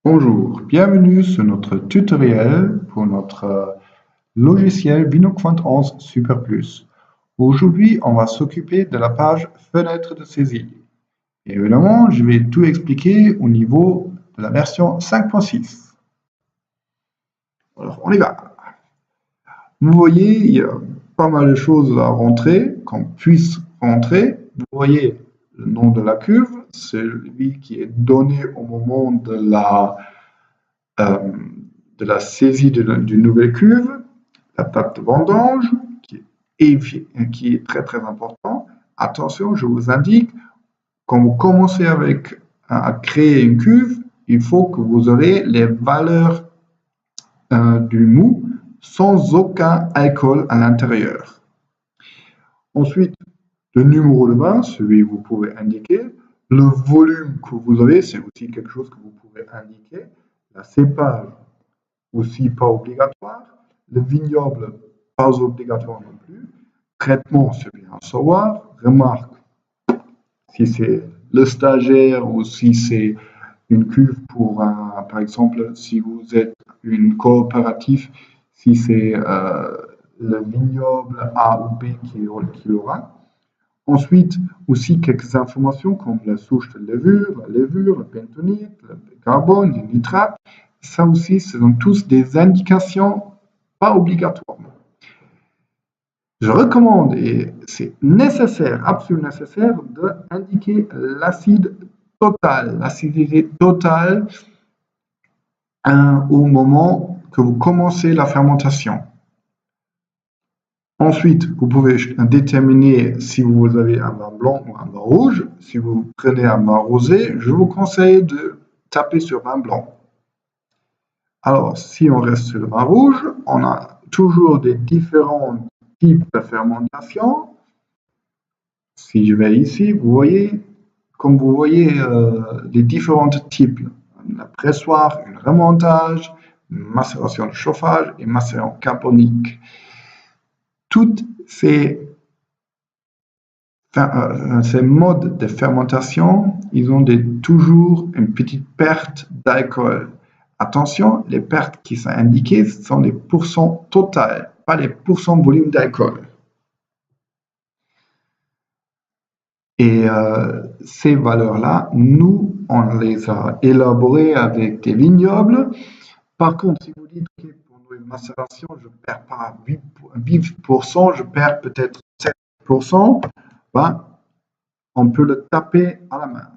Bonjour, bienvenue sur notre tutoriel pour notre logiciel Vinoquant 11 Super Plus. Aujourd'hui, on va s'occuper de la page fenêtre de saisie. Et évidemment, je vais tout expliquer au niveau de la version 5.6. Alors, on y va. Vous voyez, il y a pas mal de choses à rentrer, qu'on puisse rentrer. Vous voyez le nom de la cuve, celui qui est donné au moment de la saisie d'une nouvelle cuve, la date de vendange, qui est très très important. Attention, je vous indique, quand vous commencez à créer une cuve, il faut que vous aurez les valeurs du mou sans aucun alcool à l'intérieur. Ensuite, le numéro de bain, celui que vous pouvez indiquer. Le volume que vous avez, c'est aussi quelque chose que vous pouvez indiquer. La cépage, aussi pas obligatoire. Le vignoble, pas obligatoire non plus. Traitement, c'est bien à savoir. Remarque, si c'est le stagiaire ou si c'est une cuve pour par exemple, si vous êtes une coopérative, si c'est le vignoble A ou B qui l'aura. Ensuite, aussi quelques informations comme la souche de levure, le pentonite, le carbone, le nitrate. Ça aussi, ce sont tous des indications pas obligatoires. Je recommande, et c'est nécessaire, absolument nécessaire, d'indiquer l'acide total, l'acidité totale au moment que vous commencez la fermentation. Ensuite, vous pouvez déterminer si vous avez un vin blanc ou un vin rouge. Si vous prenez un vin rosé, je vous conseille de taper sur vin blanc. Alors, si on reste sur le vin rouge, on a toujours des différents types de fermentation. Si je vais ici, vous voyez, comme vous voyez, les différents types. Un pressoir, un remontage, une macération de chauffage et macération carbonique. Toutes ces modes de fermentation, ils ont toujours une petite perte d'alcool. Attention, les pertes qui sont indiquées sont les pourcents totales, pas les pourcents volume d'alcool. Et ces valeurs-là, nous, on les a élaborées avec des vignobles. Par contre, si vous dites que pour une macération, je ne perds pas 8%, je perds peut-être 7%, ben, on peut le taper à la main.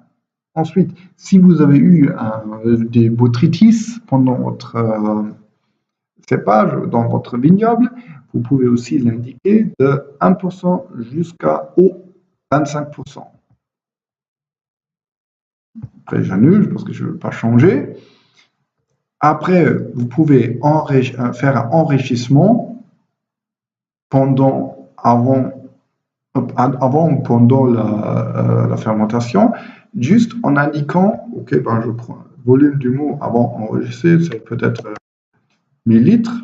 Ensuite, si vous avez eu des botrytis pendant votre cépage, dans votre vignoble, vous pouvez aussi l'indiquer de 1% jusqu'au 25%. Après, j'annule parce que je ne veux pas changer. Après, vous pouvez faire un enrichissement avant ou pendant la fermentation, juste en indiquant, ok, ben je prends le volume du mou avant enregistré, c'est peut-être 1000 litres,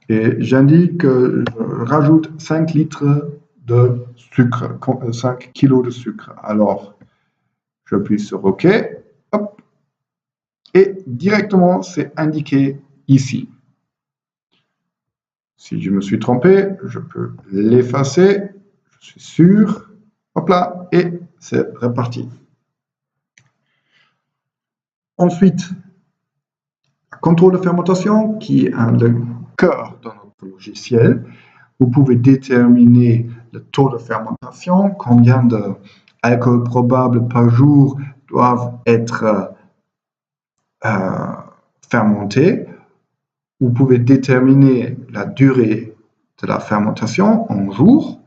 et j'indique que je rajoute 5 litres de sucre, 5 kg de sucre. Alors, j'appuie sur OK, hop, et directement, c'est indiqué ici. Si je me suis trompé, je peux l'effacer, je suis sûr, hop là, et c'est reparti. Ensuite, contrôle de fermentation, qui est le cœur de notre logiciel. Vous pouvez déterminer le taux de fermentation, combien d'alcool probable par jour doivent être fermentés. Vous pouvez déterminer la durée de la fermentation en jours.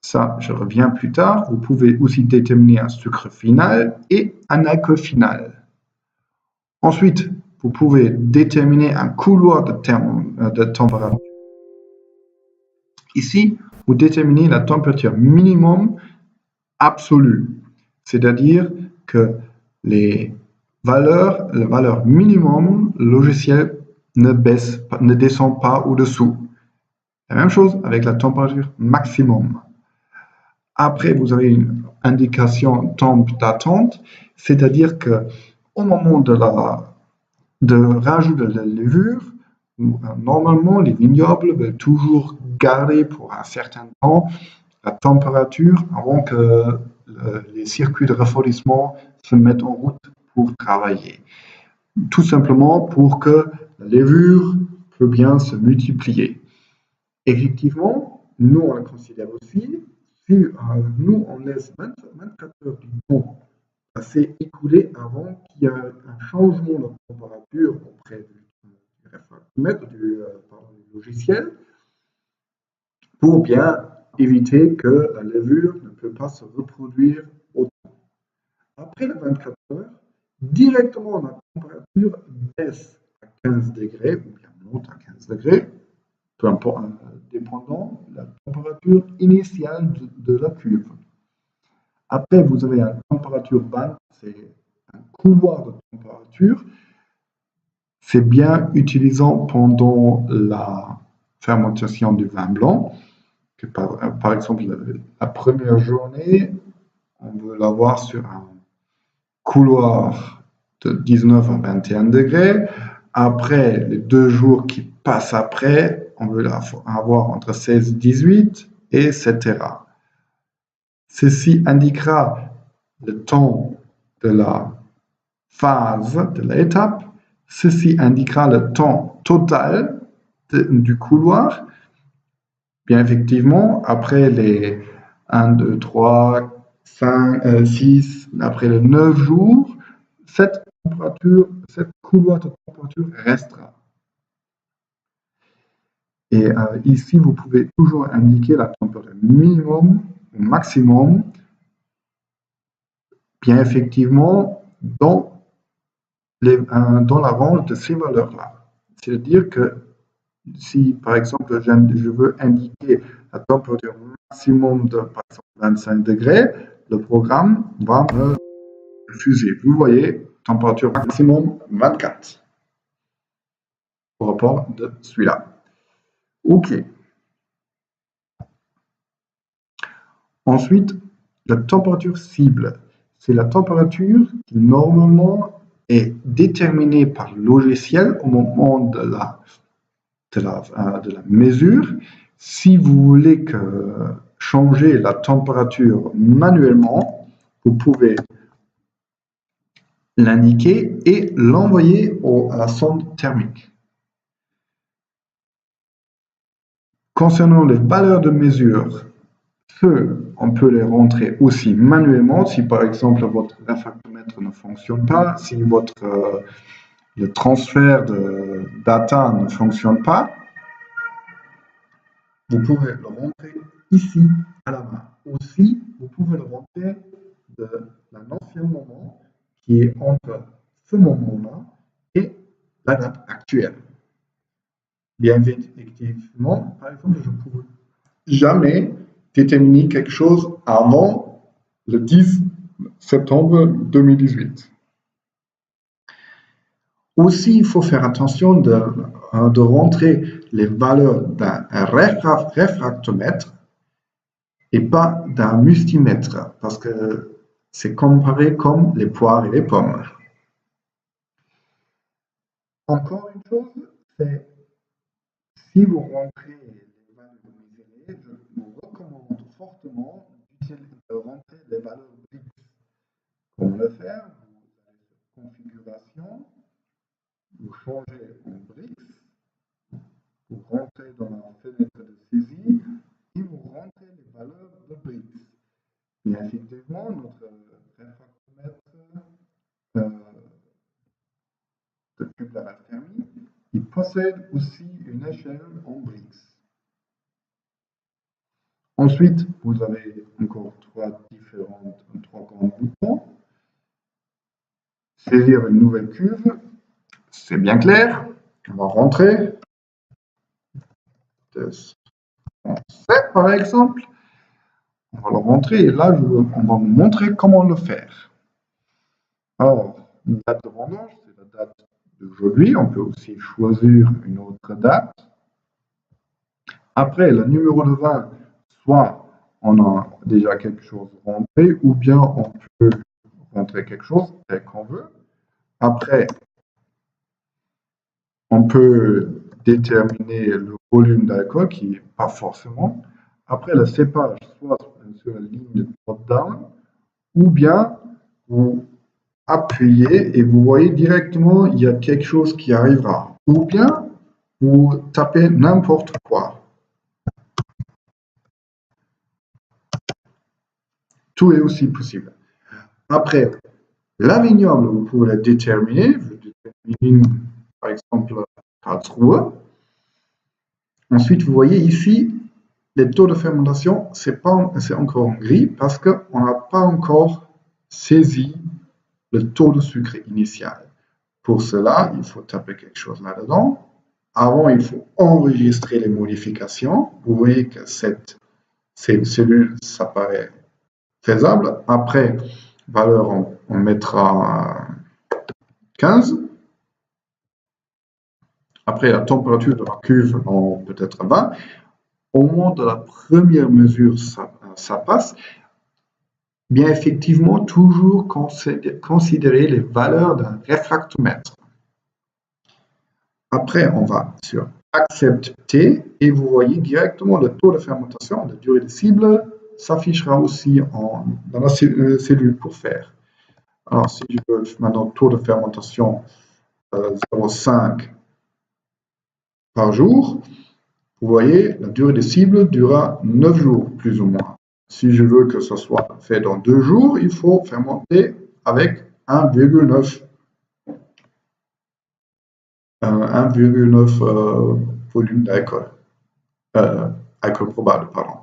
Ça, je reviens plus tard. Vous pouvez aussi déterminer un sucre final et un alcool final. Ensuite, vous pouvez déterminer un couloir de température. Ici, vous déterminez la température minimum absolue, c'est-à-dire que la valeur minimum, le logiciel ne descend pas au-dessous. La même chose avec la température maximum. Après, vous avez une indication temps d'attente, c'est-à-dire que Au moment de rajout de la levure, normalement, les vignobles veulent toujours garder pour un certain temps la température avant que les circuits de refroidissement se mettent en route pour travailler. Tout simplement pour que la levure peut bien se multiplier. Effectivement, nous, on le considère aussi, si nous, on laisse 24 heures du temps passer écoulé avant qu'il y ait un changement de température auprès du réfractomètre, du logiciel, pour bien éviter que la levure ne peut pas se reproduire autant. Après les 24 heures, directement la température baisse à 15 degrés ou bien monte à 15 degrés, peu importe, dépendant de la température initiale de la cuve. Après, vous avez une température bande, c'est un couloir de température. C'est bien utilisant pendant la fermentation du vin blanc. Que par exemple, la première journée, on veut l'avoir sur un couloir de 19 à 21 degrés. Après, les 2 jours qui passent après, on veut l'avoir entre 16 et 18, etc. Ceci indiquera le temps de la phase de l'étape. Ceci indiquera le temps total du couloir. Bien effectivement, après les 1, 2, 3, 5, 6, après les 9 jours, cette couloir de température restera. Et ici, vous pouvez toujours indiquer la température minimum ou maximum, bien effectivement, dans la range de ces valeurs-là. C'est-à-dire que si, par exemple, je veux indiquer la température maximum de, par exemple, 25 degrés, le programme va me refuser. Vous voyez, température maximum 24 au rapport de celui-là. OK. Ensuite, la température cible. C'est la température qui, normalement, est déterminée par le logiciel au moment de la mesure. Si vous voulez changer la température manuellement, vous pouvez l'indiquer et l'envoyer à la sonde thermique. Concernant les valeurs de mesure, on peut les rentrer aussi manuellement si par exemple votre réfractomètre ne fonctionne pas, si le transfert de data ne fonctionne pas. Vous pouvez le rentrer ici à la main. Aussi, vous pouvez le rentrer de un ancien moment qui est entre ce moment-là et la date actuelle. Bien effectivement, par exemple, je ne pourrais jamais déterminer quelque chose avant le 10 septembre 2018. Aussi, il faut faire attention de rentrer les valeurs d'un réfractomètre et pas d'un multimètre, parce que c'est comparé comme les poires et les pommes. Encore une chose, c'est si vous rentrez les valeurs mesurées, je vous recommande fortement de rentrer les valeurs BRICS. Comment le faire? Vous allez sur configuration, vous changez en BRICS, vous rentrez dans la fenêtre de saisie et vous rentrez les valeurs de BRICS. Et effectivement, notre réfractomètre de thermie, il possède aussi une échelle en BRICS. Ensuite, vous avez encore trois grands boutons. Saisir une nouvelle cuve, c'est bien clair. On va rentrer. Par exemple, on va le rentrer et là, on va vous montrer comment le faire. Alors, une date de vendange, c'est la date d'aujourd'hui. On peut aussi choisir une autre date. Après, le numéro de vin, soit on a déjà quelque chose rentré, ou bien on peut rentrer quelque chose tel qu'on veut. Après, on peut déterminer le volume d'alcool, qui n'est pas forcément. Après, le cépage, soit sur la ligne de drop-down, ou bien vous appuyez et vous voyez directement il y a quelque chose qui arrivera. Ou bien vous tapez n'importe quoi. Tout est aussi possible. Après, la vignoble, vous pouvez la déterminer. Je détermine par exemple Karlsruhe. Ensuite, vous voyez ici, les taux de fermentation, c'est encore en gris parce qu'on n'a pas encore saisi le taux de sucre initial. Pour cela, il faut taper quelque chose là-dedans. Avant, il faut enregistrer les modifications. Vous voyez que cette cellule, ça paraît faisable. Après, valeur, on mettra 15. Après, la température de la cuve, peut-être 20. Au moment de la première mesure, ça passe. Bien effectivement, toujours considérer les valeurs d'un réfractomètre. Après, on va sur accepter et vous voyez directement le taux de fermentation, la durée de cible s'affichera aussi dans la cellule pour faire. Alors, si je veux maintenant taux de fermentation 0,5 par jour, vous voyez, la durée de cible durera 9 jours, plus ou moins. Si je veux que ce soit fait dans 2 jours, il faut fermenter avec 1,9 volume d'alcool. Alcool probable, pardon.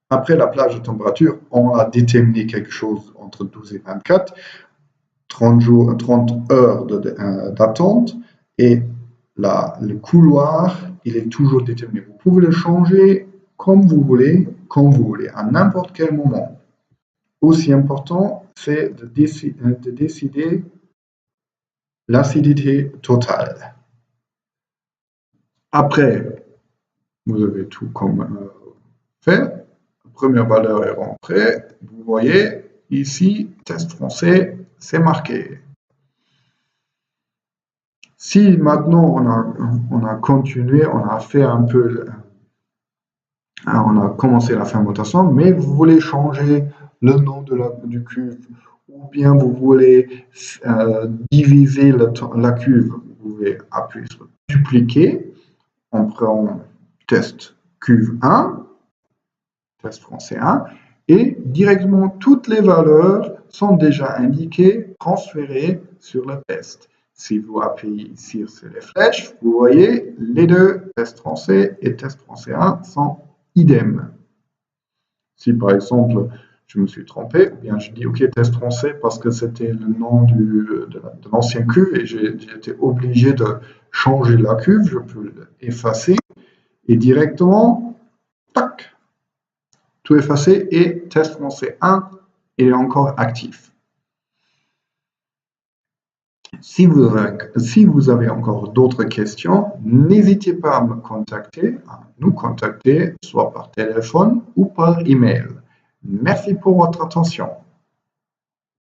Après la plage de température, on a déterminé quelque chose entre 12 et 24, 30 heures d'attente, et le couloir, il est toujours déterminé. Vous pouvez le changer comme vous voulez, quand vous voulez, à n'importe quel moment. Aussi important, c'est de décider l'acidité totale. Après, vous avez tout comme fait. La première valeur est rentrée. Vous voyez, ici, test français, c'est marqué. Si maintenant on a continué, on a fait un peu, on a commencé la fermentation, mais vous voulez changer le nom du cuve, ou bien vous voulez diviser la cuve, vous pouvez appuyer sur dupliquer. On prend test cuve 1, test français 1, et directement toutes les valeurs sont déjà indiquées, transférées sur le test. Si vous appuyez ici sur les flèches, vous voyez les deux, test français et test français 1, sont idem. Si par exemple, je me suis trompé, ou bien je dis OK, test français parce que c'était le nom de l'ancienne cuve et j'ai été obligé de changer la cuve, je peux l'effacer et directement, tac, tout effacé et test français 1, il est encore actif. Si vous avez encore d'autres questions, n'hésitez pas à nous contacter, soit par téléphone ou par email. Merci pour votre attention.